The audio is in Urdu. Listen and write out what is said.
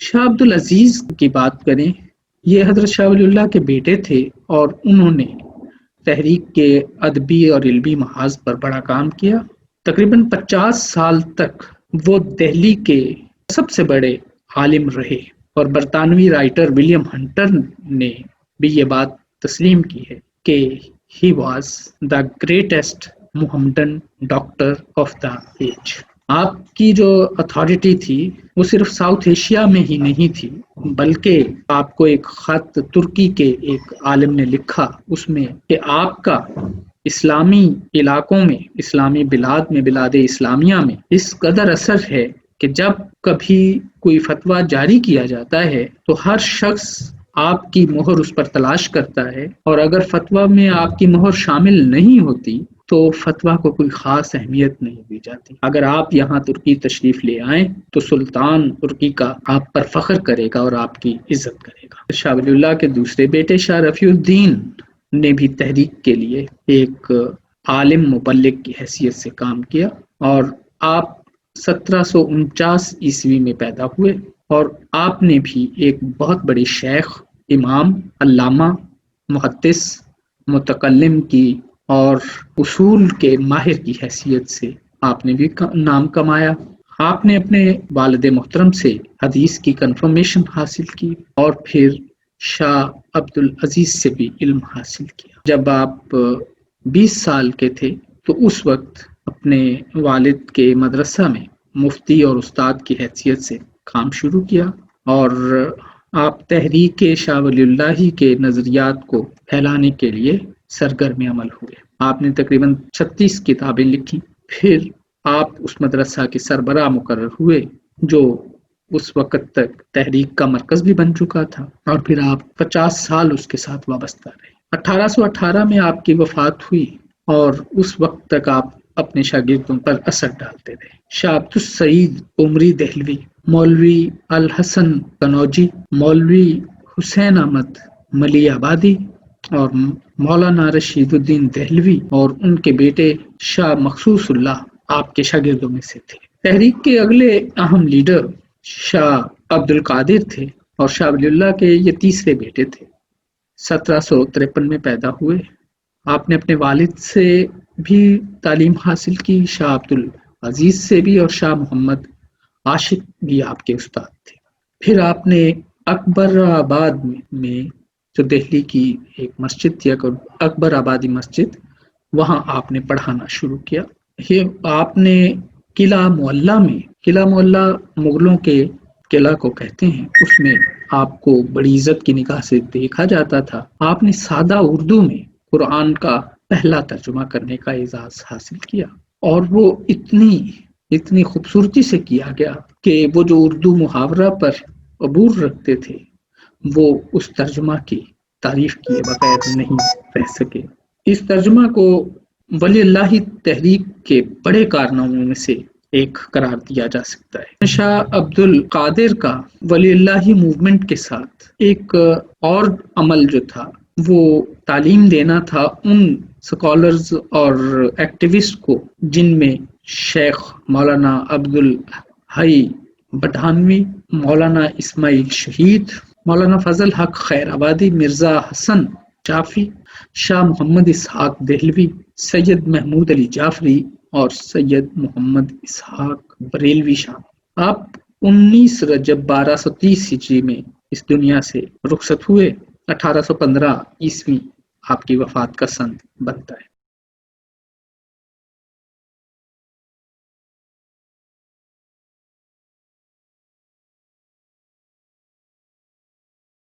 شاہ عبد العزیز کی بات کریں، یہ حضرت شاہ ولی اللہ کے بیٹے تھے اور انہوں نے تحریک کے ادبی اور علمی محاذ پر بڑا کام کیا۔ تقریباً 50 سال تک وہ دہلی کے سب سے بڑے عالم رہے، اور برطانوی رائٹر ولیم ہنٹر نے بھی یہ بات تسلیم کی ہے کہ he was the greatest Mohammedan doctor of the age. آپ کی جو اتھارٹی تھی وہ صرف ساؤتھ ایشیا میں ہی نہیں تھی، بلکہ آپ کو ایک خط ترکی کے ایک عالم نے لکھا اس میں کہ آپ کا اسلامی علاقوں میں، اسلامی بلاد میں، بلاد اسلامیہ میں اس قدر اثر ہے کہ جب کبھی کوئی فتویٰ جاری کیا جاتا ہے تو ہر شخص آپ کی مہر اس پر تلاش کرتا ہے، اور اگر فتویٰ میں آپ کی مہر شامل نہیں ہوتی تو فتویٰ کو کوئی خاص اہمیت نہیں دی جاتی۔ اگر آپ یہاں ترکی تشریف لے آئیں تو سلطان ترکی کا آپ پر فخر کرے گا اور آپ کی عزت کرے گا۔ شاہ ولی اللہ کے دوسرے بیٹے شاہ رفیع الدین نے بھی تحریک کے لیے ایک عالم مبلغ کی حیثیت سے کام کیا، اور آپ 1749 عیسوی میں پیدا ہوئے، اور آپ نے بھی ایک بہت بڑے شیخ، امام، علامہ، محدث، متکلم کی اور اصول کے ماہر کی حیثیت سے آپ نے بھی نام کمایا۔ آپ نے اپنے والد محترم سے حدیث کی کنفرمیشن حاصل کی، اور پھر شاہ عبد العزیز سے بھی علم حاصل کیا۔ جب آپ 20 سال کے تھے تو اس وقت اپنے والد کے مدرسہ میں مفتی اور استاد کی حیثیت سے کام شروع کیا، اور آپ تحریک شاہ ولی اللہ کے نظریات کو پھیلانے کے لیے سرگرم عمل ہوئے۔ آپ نے تقریباً 36 کتابیں لکھی، پھر آپ اس مدرسہ کے سربراہ مقرر ہوئے جو اس وقت تک تحریک کا مرکز بھی بن چکا تھا، اور پھر آپ 50 سال اس کے ساتھ وابستہ رہے۔ 1818 میں آپ کی وفات ہوئی، اور اس وقت تک آپ اپنے شاگردوں پر اثر ڈالتے رہے۔ شاہ عبد السعید عمری دہلوی، مولوی الحسن قنوجی، مولوی حسین احمد ملی آبادی اور مولانا رشید الدین دہلوی اور ان کے بیٹے شاہ مخصوص اللہ آپ کے شاگردوں میں سے تھے۔ تحریک کے اگلے اہم لیڈر شاہ عبد القادر تھے، اور شاہ ولی اللہ کے یہ تیسرے بیٹے تھے۔ 1753 میں پیدا ہوئے۔ آپ نے اپنے والد سے بھی تعلیم حاصل کی، شاہ عبد العزیز سے بھی، اور شاہ محمد عاشق بھی آپ کے استاد تھے۔ پھر آپ نے اکبر آباد میں جو دہلی کی ایک مسجد تھی، اکبر آبادی مسجد، وہاں آپ نے پڑھانا شروع کیا۔ یہ آپ نے قلعہ معلیٰ مغلوں کے قلعہ کو کہتے ہیں، اس میں آپ کو بڑی عزت کی نگاہ سے دیکھا جاتا تھا۔ آپ نے سادہ اردو میں قرآن کا پہلا ترجمہ کرنے کا اعزاز حاصل کیا، اور وہ اتنی خوبصورتی سے کیا گیا کہ وہ جو اردو محاورہ پر عبور رکھتے تھے وہ اس ترجمہ کی تعریف کیے بغیر نہیں رہ سکے۔ اس ترجمہ کو ولی اللہ تحریک کے بڑے کارناموں میں سے ایک قرار دیا جا سکتا ہے۔ شاہ عبد القادر کا ولی اللہ موومنٹ کے ساتھ ایک اور عمل جو تھا وہ تعلیم دینا تھا ان سکالرز اور ایکٹیوسٹ کو جن میں شیخ مولانا عبد الحی بٹھانوی، مولانا اسماعیل شہید، مولانا فضل حق خیر آبادی، مرزا حسن جعفری، شاہ محمد اسحاق دہلوی، سید محمود علی جعفری اور سید محمد اسحاق بریلوی شاہ۔ آپ 19 رجب 1230 ہجری میں اس دنیا سے رخصت ہوئے۔ 1815 عیسوی آپ کی وفات کا سن بنتا ہے۔